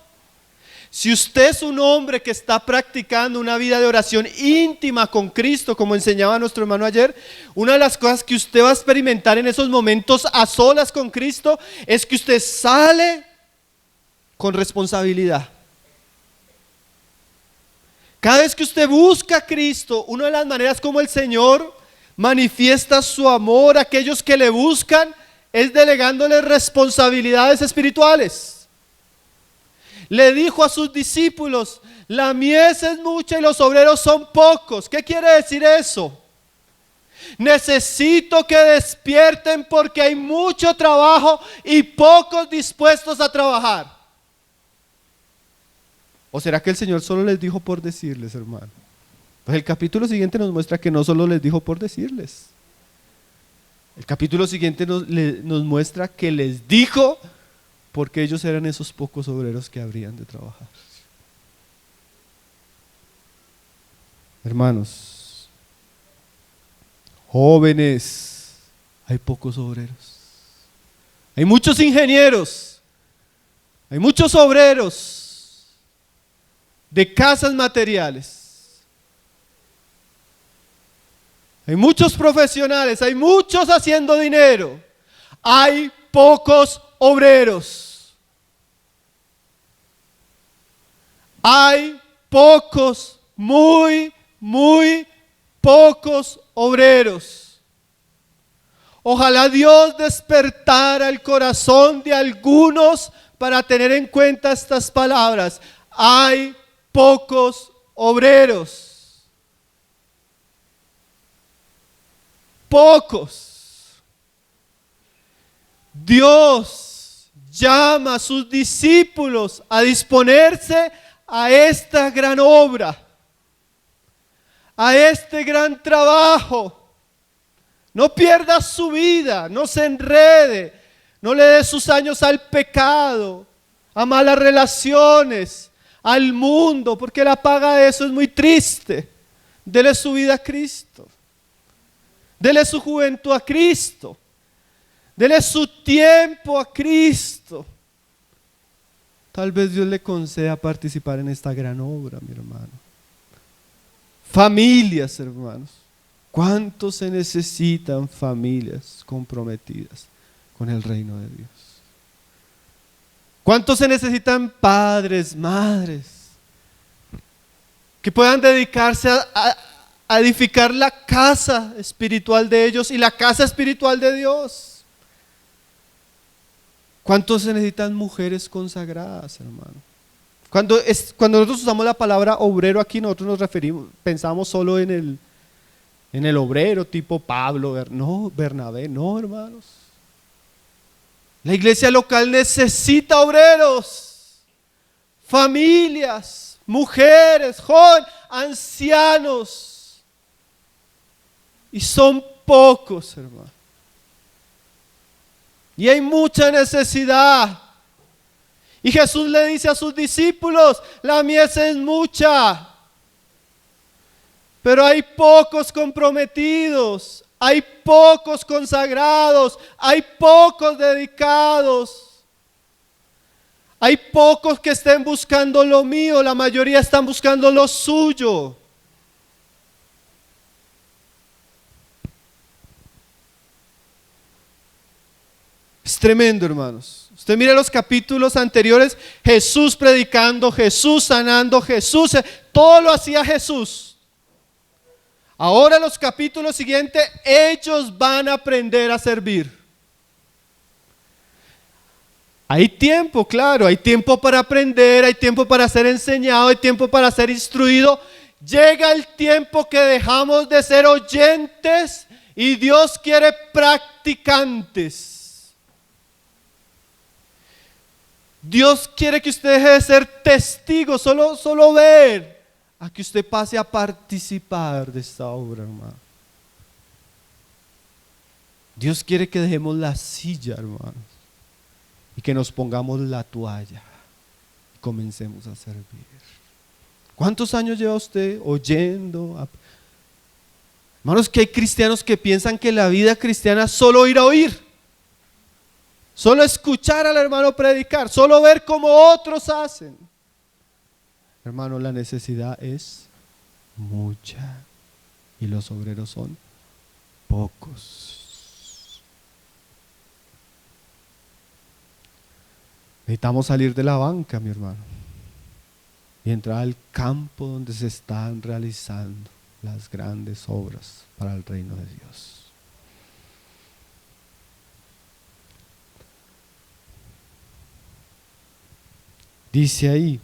Si usted es un hombre que está practicando una vida de oración íntima con Cristo, como enseñaba nuestro hermano ayer, una de las cosas que usted va a experimentar en esos momentos a solas con Cristo es que usted sale con responsabilidad. Cada vez que usted busca a Cristo, una de las maneras como el Señor manifiesta su amor a aquellos que le buscan es delegándole responsabilidades espirituales. Le dijo a sus discípulos: la mies es mucha y los obreros son pocos. ¿Qué quiere decir eso? Necesito que despierten porque hay mucho trabajo y pocos dispuestos a trabajar. ¿O será que el Señor solo les dijo por decirles, hermano? Pues el capítulo siguiente nos muestra que no solo les dijo por decirles. El capítulo siguiente nos muestra que les dijo porque ellos eran esos pocos obreros que habrían de trabajar. Hermanos, jóvenes, hay pocos obreros. Hay muchos ingenieros, hay muchos obreros de casas materiales. Hay muchos profesionales, hay muchos haciendo dinero. Hay pocos obreros. Hay pocos, muy pocos obreros. Ojalá Dios despertara el corazón de algunos para tener en cuenta estas palabras. Hay pocos obreros. Pocos. Dios llama a sus discípulos a disponerse a esta gran obra, a este gran trabajo. No pierda su vida, no se enrede, no le dé sus años al pecado, a malas relaciones, al mundo, porque la paga de eso es muy triste. Dele su vida a Cristo, dele su juventud a Cristo. Dele su tiempo a Cristo. Tal vez Dios le conceda participar en esta gran obra, mi hermano. Familias, hermanos. ¿Cuánto se necesitan familias comprometidas con el reino de Dios? ¿Cuánto se necesitan padres, madres, que puedan dedicarse a edificar la casa espiritual de ellos y la casa espiritual de Dios? ¿Cuántos se necesitan mujeres consagradas, hermano? Cuando nosotros usamos la palabra obrero aquí, nosotros nos referimos, pensamos solo en el obrero tipo Pablo, no, Bernabé, no, hermanos. La iglesia local necesita obreros, familias, mujeres, jóvenes, ancianos. Y son pocos, hermano. Y hay mucha necesidad. Y Jesús le dice a sus discípulos, la mies es mucha, pero hay pocos comprometidos, hay pocos consagrados, hay pocos dedicados, hay pocos que estén buscando lo mío, la mayoría están buscando lo suyo. Es tremendo, hermanos. Usted mire los capítulos anteriores, Jesús predicando, Jesús sanando, Jesús, todo lo hacía Jesús. Ahora los capítulos siguientes, ellos van a aprender a servir. Hay tiempo, claro, hay tiempo para aprender, hay tiempo para ser enseñado, hay tiempo para ser instruido. Llega el tiempo que dejamos de ser oyentes y Dios quiere practicantes. Dios quiere que usted deje de ser testigo, solo ver, a que usted pase a participar de esta obra, hermano. Dios quiere que dejemos la silla, hermanos, y que nos pongamos la toalla y comencemos a servir. ¿Cuántos años lleva usted oyendo? Hermanos, que hay cristianos que piensan que la vida cristiana es solo ir a oír. Solo escuchar al hermano predicar, solo ver cómo otros hacen. Hermano, la necesidad es mucha y los obreros son pocos. Necesitamos salir de la banca, mi hermano, y entrar al campo donde se están realizando las grandes obras para el reino de Dios. Dice ahí,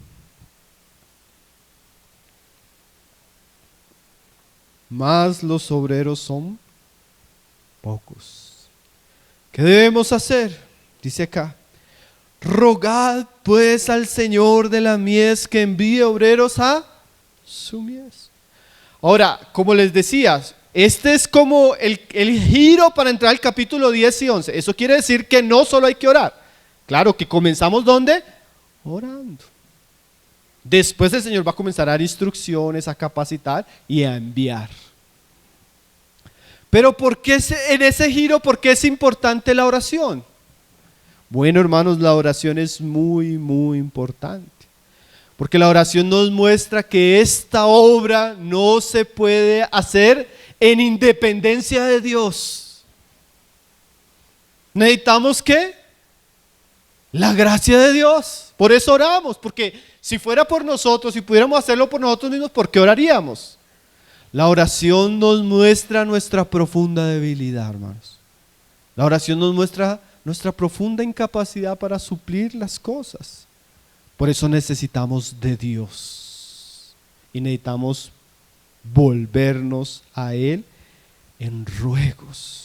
mas los obreros son pocos. ¿Qué debemos hacer? Dice acá, rogad pues al Señor de la mies que envíe obreros a su mies. Ahora, como les decía, este es como el giro para entrar al capítulo 10 y 11. Eso quiere decir que no solo hay que orar. Claro que comenzamos ¿dónde? Orando. Después el Señor va a comenzar a dar instrucciones, a capacitar y a enviar. Pero ¿por qué en ese giro, por qué es importante la oración? Bueno, hermanos, la oración es muy, muy importante. Porque la oración nos muestra que esta obra no se puede hacer en independencia de Dios. Necesitamos ¿qué? La gracia de Dios. Por eso oramos, porque si fuera por nosotros, si pudiéramos hacerlo por nosotros mismos, ¿por qué oraríamos? La oración nos muestra nuestra profunda debilidad, hermanos. La oración nos muestra nuestra profunda incapacidad para suplir las cosas. Por eso necesitamos de Dios y necesitamos volvernos a Él en ruegos.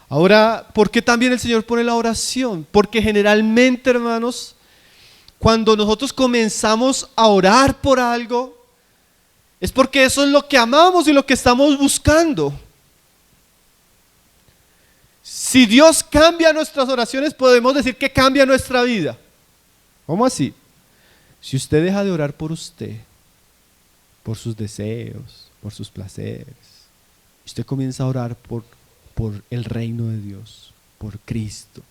Ahora, ¿por qué también el Señor pone la oración? Porque generalmente, hermanos, cuando nosotros comenzamos a orar por algo, es porque eso es lo que amamos y lo que estamos buscando. Si Dios cambia nuestras oraciones, podemos decir que cambia nuestra vida. ¿Cómo así? Si usted deja de orar por usted, por sus deseos, por sus placeres, usted comienza a orar por el reino de Dios, por Cristo,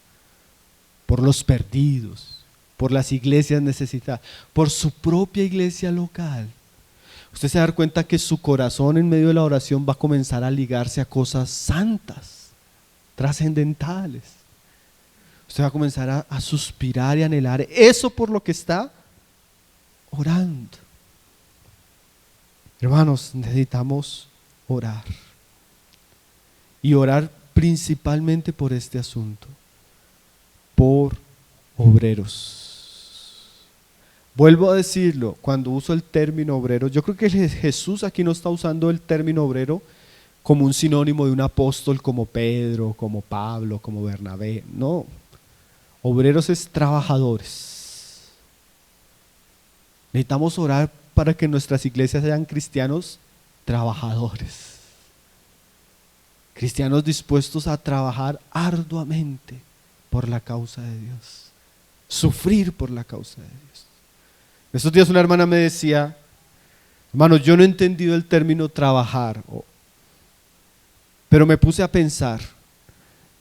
por los perdidos, por las iglesias necesitadas, por su propia iglesia local. Usted se va a dar cuenta que su corazón en medio de la oración va a comenzar a ligarse a cosas santas, trascendentales. Usted va a comenzar a suspirar y anhelar eso por lo que está orando. Hermanos, necesitamos orar. Y orar principalmente por este asunto, por obreros. Vuelvo a decirlo, cuando uso el término obrero, yo creo que Jesús aquí no está usando el término obrero como un sinónimo de un apóstol como Pedro, como Pablo, como Bernabé. No, obreros es trabajadores. Necesitamos orar para que nuestras iglesias sean cristianos trabajadores. Cristianos dispuestos a trabajar arduamente por la causa de Dios. Sufrir por la causa de Dios. Estos días una hermana me decía, hermano, yo no he entendido el término trabajar, pero me puse a pensar,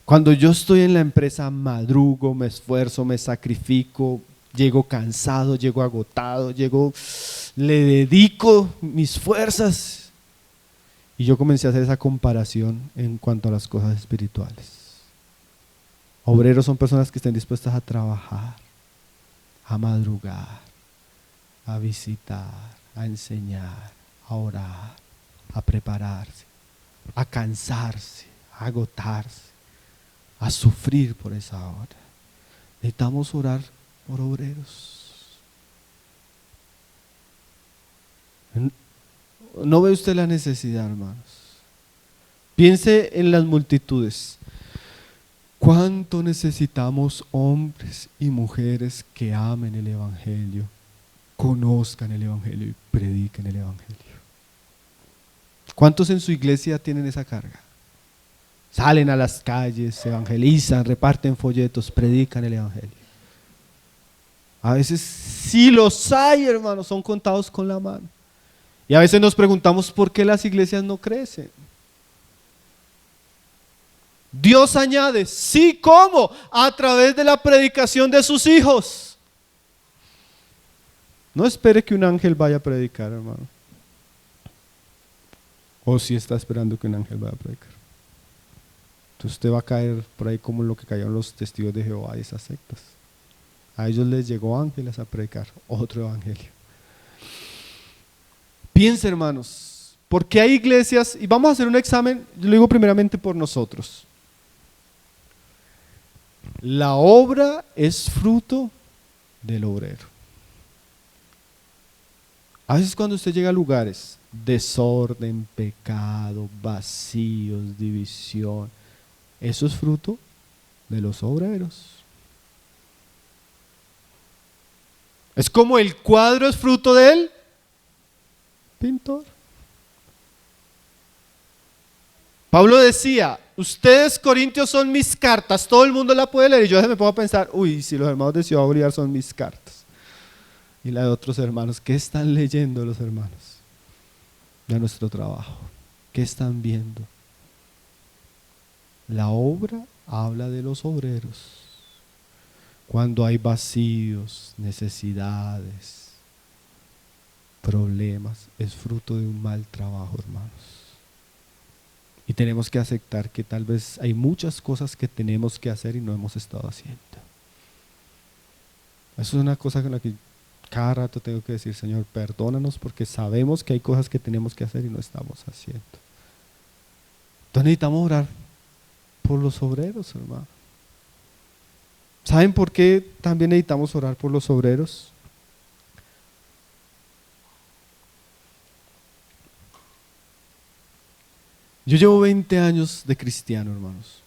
cuando yo estoy en la empresa madrugo, me esfuerzo, me sacrifico, llego cansado, llego agotado, le dedico mis fuerzas. Y yo comencé a hacer esa comparación en cuanto a las cosas espirituales. Obreros son personas que estén dispuestas a trabajar, a madrugar, a visitar, a enseñar, a orar, a prepararse, a cansarse, a agotarse, a sufrir por esa hora. Necesitamos orar por obreros. ¿No ve usted la necesidad, hermanos? Piense en las multitudes. ¿Cuánto necesitamos hombres y mujeres que amen el Evangelio, conozcan el Evangelio y prediquen el Evangelio? ¿Cuántos en su iglesia tienen esa carga? Salen a las calles, evangelizan, reparten folletos, predican el Evangelio. A veces sí los hay, hermanos, son contados con la mano. Y a veces nos preguntamos por qué las iglesias no crecen. Dios añade, sí, ¿cómo? A través de la predicación de sus hijos. No espere que un ángel vaya a predicar, hermano. O si está esperando que un ángel vaya a predicar. Entonces usted va a caer por ahí como lo que cayeron los testigos de Jehová y esas sectas. A ellos les llegó ángeles a predicar otro evangelio. Piense, hermanos, porque hay iglesias, y vamos a hacer un examen, yo lo digo primeramente por nosotros. La obra es fruto del obrero. A veces cuando usted llega a lugares, desorden, pecado, vacíos, división, eso es fruto de los obreros. Es como el cuadro es fruto del pintor. Pablo decía, ustedes Corintios son mis cartas, todo el mundo la puede leer, y yo me pongo a pensar, uy, si los hermanos de Ciudad Bolívar son mis cartas, y la de otros hermanos, ¿qué están leyendo los hermanos de nuestro trabajo? ¿Qué están viendo? La obra habla de los obreros. Cuando hay vacíos, necesidades, problemas, es fruto de un mal trabajo, hermanos. Y tenemos que aceptar que tal vez hay muchas cosas que tenemos que hacer y no hemos estado haciendo. Eso es una cosa con la que cada rato tengo que decir, Señor, perdónanos porque sabemos que hay cosas que tenemos que hacer y no estamos haciendo. Entonces necesitamos orar por los obreros, hermano. ¿Saben por qué también necesitamos orar por los obreros? Yo llevo 20 años de cristiano, hermanos,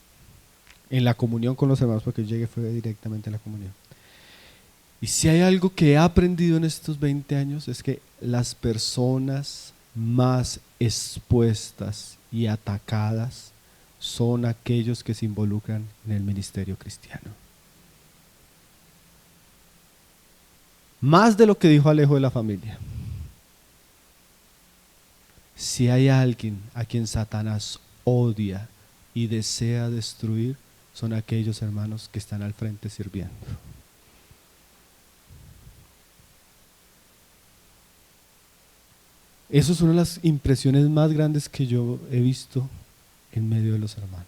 en la comunión con los hermanos, porque yo llegué fue directamente a la comunión. Y si hay algo que he aprendido en estos 20 años es que las personas más expuestas y atacadas son aquellos que se involucran en el ministerio cristiano. Más de lo que dijo Alejo de la familia. Si hay alguien a quien Satanás odia y desea destruir, son aquellos hermanos que están al frente sirviendo. Eso es una de las impresiones más grandes que yo he visto en medio de los hermanos.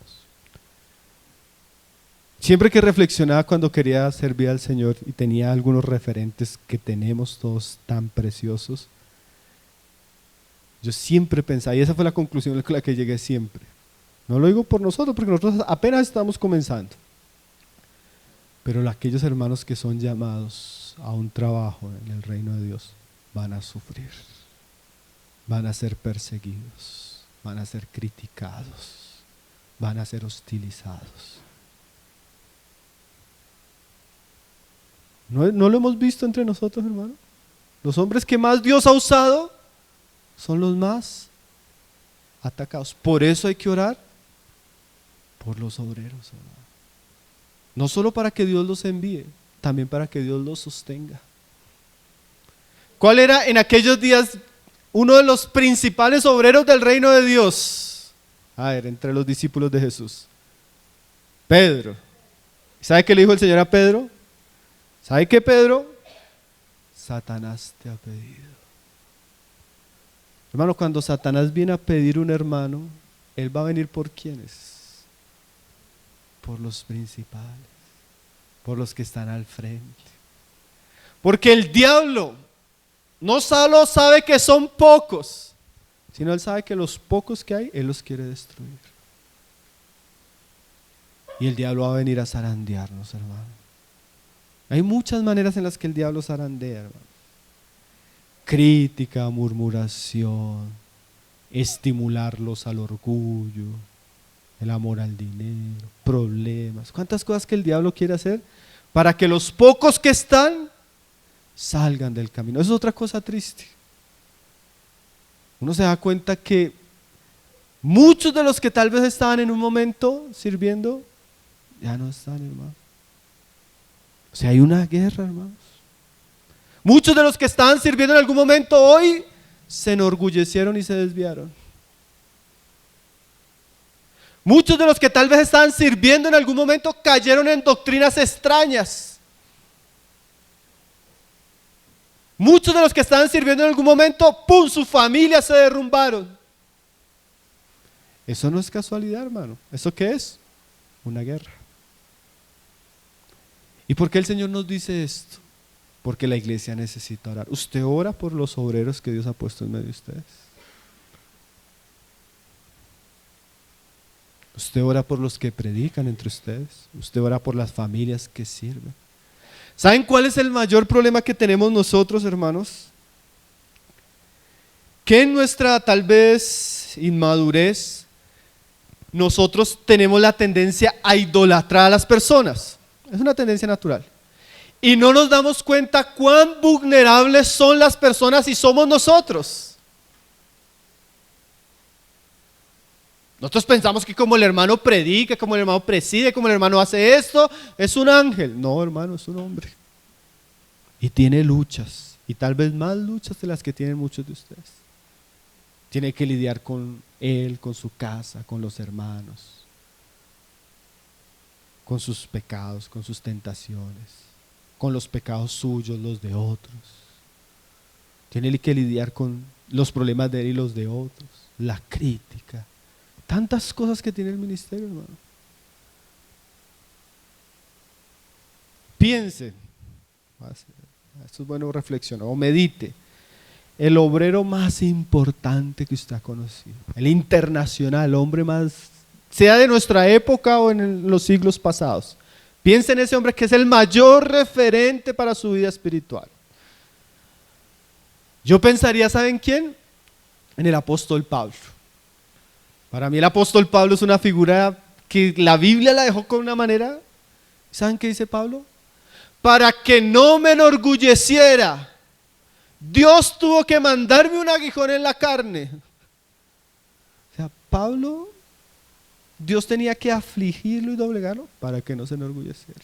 Siempre que reflexionaba cuando quería servir al Señor y tenía algunos referentes que tenemos todos tan preciosos, yo siempre pensaba, y esa fue la conclusión con la que llegué siempre, No lo digo por nosotros, porque nosotros apenas estamos comenzando. Pero aquellos hermanos que son llamados a un trabajo en el reino de Dios van a sufrir, van a ser perseguidos, van a ser criticados, van a ser hostilizados. ¿No lo hemos visto entre nosotros, hermano? Los hombres que más Dios ha usado son los más atacados. Por eso hay que orar por los obreros, hermano. No solo para que Dios los envíe, también para que Dios los sostenga. ¿Cuál era en aquellos días uno de los principales obreros del reino de Dios? A ver, entre los discípulos de Jesús. Pedro. ¿Sabe qué le dijo el Señor a Pedro? ¿Sabe qué, Pedro? Satanás te ha pedido. Hermano, cuando Satanás viene a pedir un hermano, él va a venir ¿por quiénes? Por los principales, por los que están al frente. Porque el diablo no solo sabe que son pocos, sino él sabe que los pocos que hay, él los quiere destruir. Y el diablo va a venir a zarandearnos, hermano. Hay muchas maneras en las que el diablo zarandea, hermano. Crítica, murmuración, estimularlos al orgullo, el amor al dinero, problemas. ¿Cuántas cosas que el diablo quiere hacer para que los pocos que están salgan del camino? Eso es otra cosa triste. Uno se da cuenta que muchos de los que tal vez estaban en un momento sirviendo, ya no están, hermano. O sea, hay una guerra, hermanos. Muchos de los que estaban sirviendo en algún momento hoy se enorgullecieron y se desviaron. Muchos de los que tal vez estaban sirviendo en algún momento cayeron en doctrinas extrañas. Muchos de los que estaban sirviendo en algún momento, ¡pum!, su familia se derrumbaron. Eso no es casualidad, hermano. ¿Eso qué es? Una guerra. ¿Y por qué el Señor nos dice esto? Porque la iglesia necesita orar. ¿Usted ora por los obreros que Dios ha puesto en medio de ustedes? ¿Usted ora por los que predican entre ustedes? ¿Usted ora por las familias que sirven? ¿Saben cuál es el mayor problema que tenemos nosotros, hermanos? Que en nuestra tal vez inmadurez nosotros tenemos la tendencia a idolatrar a las personas. Es una tendencia natural. Y no nos damos cuenta cuán vulnerables son las personas y somos nosotros. Nosotros pensamos que como el hermano predica, como el hermano preside, como el hermano hace esto, es un ángel. No, hermano, es un hombre. Y tiene luchas, y tal vez más luchas de las que tienen muchos de ustedes. Tiene que lidiar con él, con su casa, con los hermanos, con sus pecados, con sus tentaciones, con los pecados suyos, los de otros. Tiene que lidiar con los problemas de él y los de otros, la crítica. Tantas cosas que tiene el ministerio, hermano. Piense, esto es bueno reflexionar, o medite. El obrero más importante que usted ha conocido, el internacional, el hombre más, sea de nuestra época o en los siglos pasados. Piense en ese hombre que es el mayor referente para su vida espiritual. Yo pensaría, ¿saben quién? En el apóstol Pablo. Para mí el apóstol Pablo es una figura que la Biblia la dejó con una manera. ¿Saben qué dice Pablo? Para que no me enorgulleciera, Dios tuvo que mandarme un aguijón en la carne. O sea, Pablo, Dios tenía que afligirlo y doblegarlo para que no se enorgulleciera.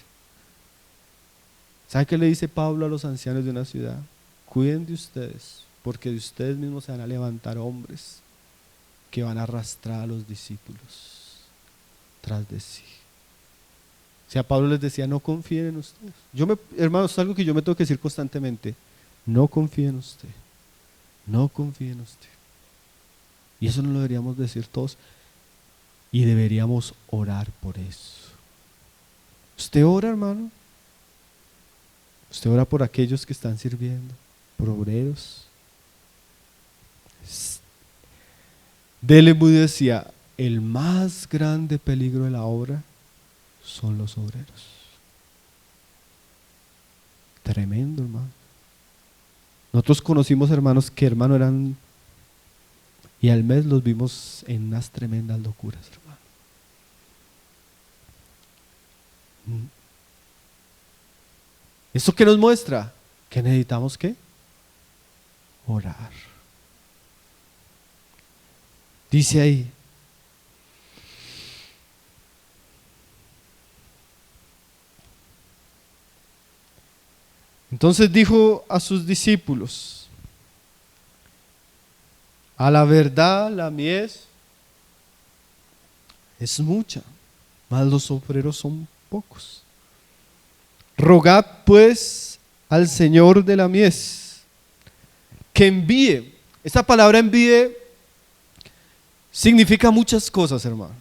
¿Sabe qué le dice Pablo a los ancianos de una ciudad? Cuiden de ustedes, porque de ustedes mismos se van a levantar hombres que van a arrastrar a los discípulos tras de sí. O sea, Pablo les decía, no confíen en ustedes. Hermanos, es algo que yo me tengo que decir constantemente. No confíen en usted. No confíen en usted. Y eso no lo deberíamos decir todos. Y deberíamos orar por eso. ¿Usted ora, hermano? ¿Usted ora por aquellos que están sirviendo? ¿Por obreros? Dele Moody decía, el más grande peligro de la obra son los obreros. Tremendo, hermano. Nosotros conocimos hermanos que eran, y al mes los vimos en unas tremendas locuras, hermano. ¿Esto qué nos muestra? Que necesitamos ¿qué? Orar. Dice ahí, entonces dijo a sus discípulos: a la verdad la mies es mucha, mas los obreros son pocos. Rogad pues al Señor de la mies que envíe. Esta palabra envíe significa muchas cosas, hermano.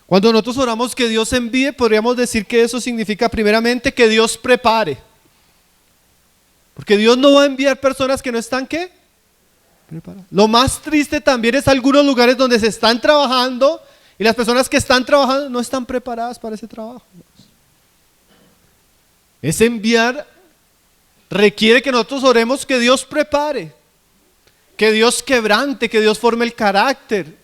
Cuando nosotros oramos que Dios envíe, podríamos decir que eso significa primeramente que Dios prepare. Porque Dios no va a enviar personas que no están ¿qué? Preparadas. Lo más triste también es algunos lugares donde se están trabajando y las personas que están trabajando no están preparadas para ese trabajo. Ese enviar requiere que nosotros oremos que Dios prepare, que Dios quebrante, que Dios forme el carácter,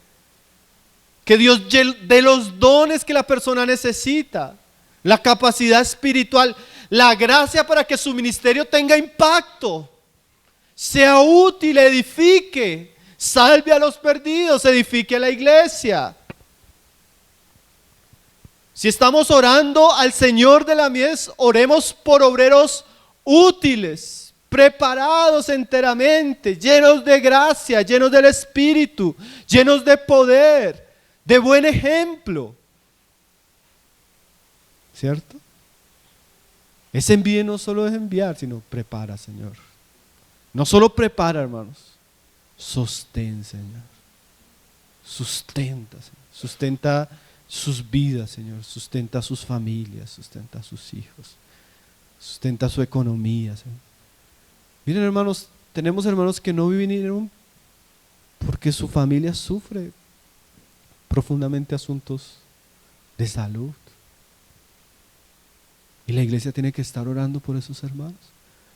que Dios dé los dones que la persona necesita, la capacidad espiritual, la gracia para que su ministerio tenga impacto, sea útil, edifique, salve a los perdidos, edifique a la iglesia. Si estamos orando al Señor de la mies, oremos por obreros útiles, preparados enteramente, llenos de gracia, llenos del Espíritu, llenos de poder, de buen ejemplo. ¿Cierto? Ese envío no solo es enviar, sino prepara, Señor. No solo prepara, hermanos, sostén, Señor. Sustenta, Señor. Sustenta sus vidas, Señor. Sustenta a sus familias, sustenta a sus hijos. Sustenta su economía, Señor. Miren, hermanos, tenemos hermanos que no vinieron porque su familia sufre profundamente asuntos de salud. Y la iglesia tiene que estar orando por esos hermanos.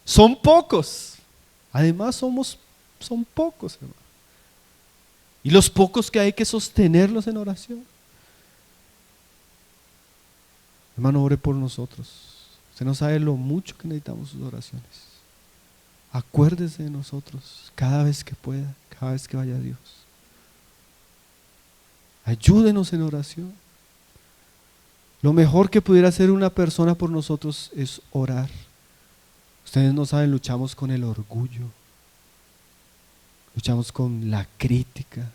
Son pocos. Además son pocos, hermanos. Y los pocos que hay que sostenerlos en oración. Hermano, ore por nosotros. Usted no sabe lo mucho que necesitamos sus oraciones. Acuérdese de nosotros cada vez que pueda, cada vez que vaya a Dios. Ayúdenos en oración. Lo mejor que pudiera hacer una persona por nosotros es orar. Ustedes no saben, luchamos con el orgullo, luchamos con la crítica,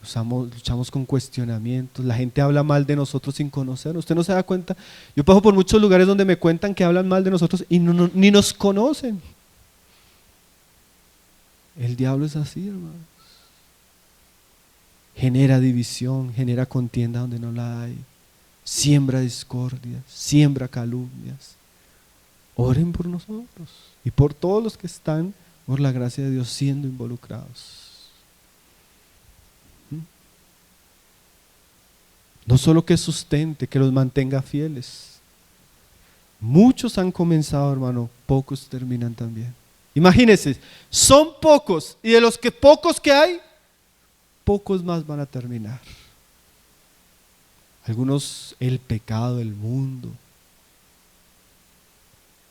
luchamos con cuestionamientos. La gente habla mal de nosotros sin conocernos. Usted no se da cuenta. Yo paso por muchos lugares donde me cuentan que hablan mal de nosotros y ni nos conocen. El diablo es así, hermanos. Genera división, genera contienda donde no la hay. Siembra discordia, siembra calumnias. Oren por nosotros y por todos los que están, por la gracia de Dios, siendo involucrados. No solo que sustente, que los mantenga fieles. Muchos han comenzado, hermano, pocos terminan también. Imagínense, son pocos y de los que pocos que hay, pocos más van a terminar. Algunos, el pecado del mundo,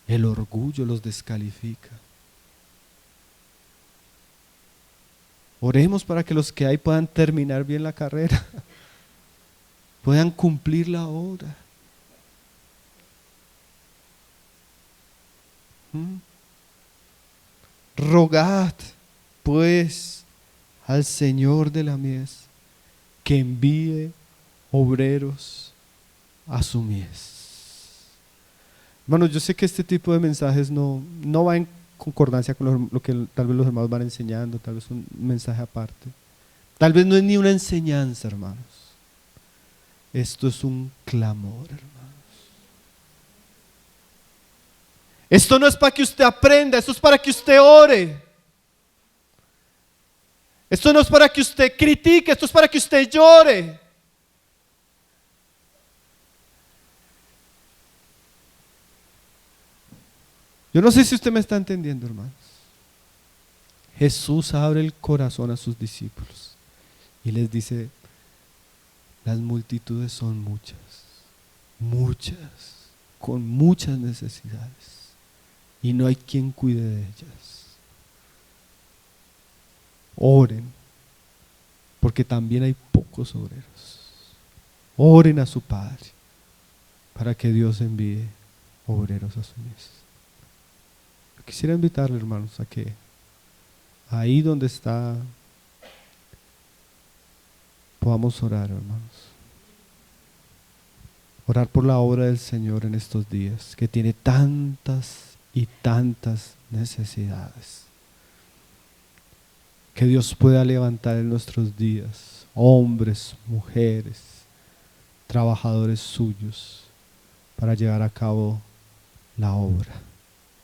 el orgullo los descalifica. Oremos para que los que hay puedan terminar bien la carrera, puedan cumplir la obra. Rogad pues al Señor de la mies que envíe obreros a su mies. Hermanos, yo sé que este tipo de mensajes no va en concordancia con lo que tal vez los hermanos van enseñando, tal vez un mensaje aparte. Tal vez no es ni una enseñanza, hermanos. Esto es un clamor, hermanos. Esto no es para que usted aprenda, esto es para que usted ore. Esto no es para que usted critique, esto es para que usted llore. Yo no sé si usted me está entendiendo, hermanos. Jesús abre el corazón a sus discípulos y les dice, las multitudes son muchas, muchas, con muchas necesidades y no hay quien cuide de ellas. Oren, porque también hay pocos obreros. Oren a su Padre para que Dios envíe obreros a su mies. Yo quisiera invitarle, hermanos, a que ahí donde está podamos orar, hermanos. Orar por la obra del Señor en estos días, que tiene tantas y tantas necesidades. Que Dios pueda levantar en nuestros días hombres, mujeres, trabajadores suyos para llevar a cabo la obra.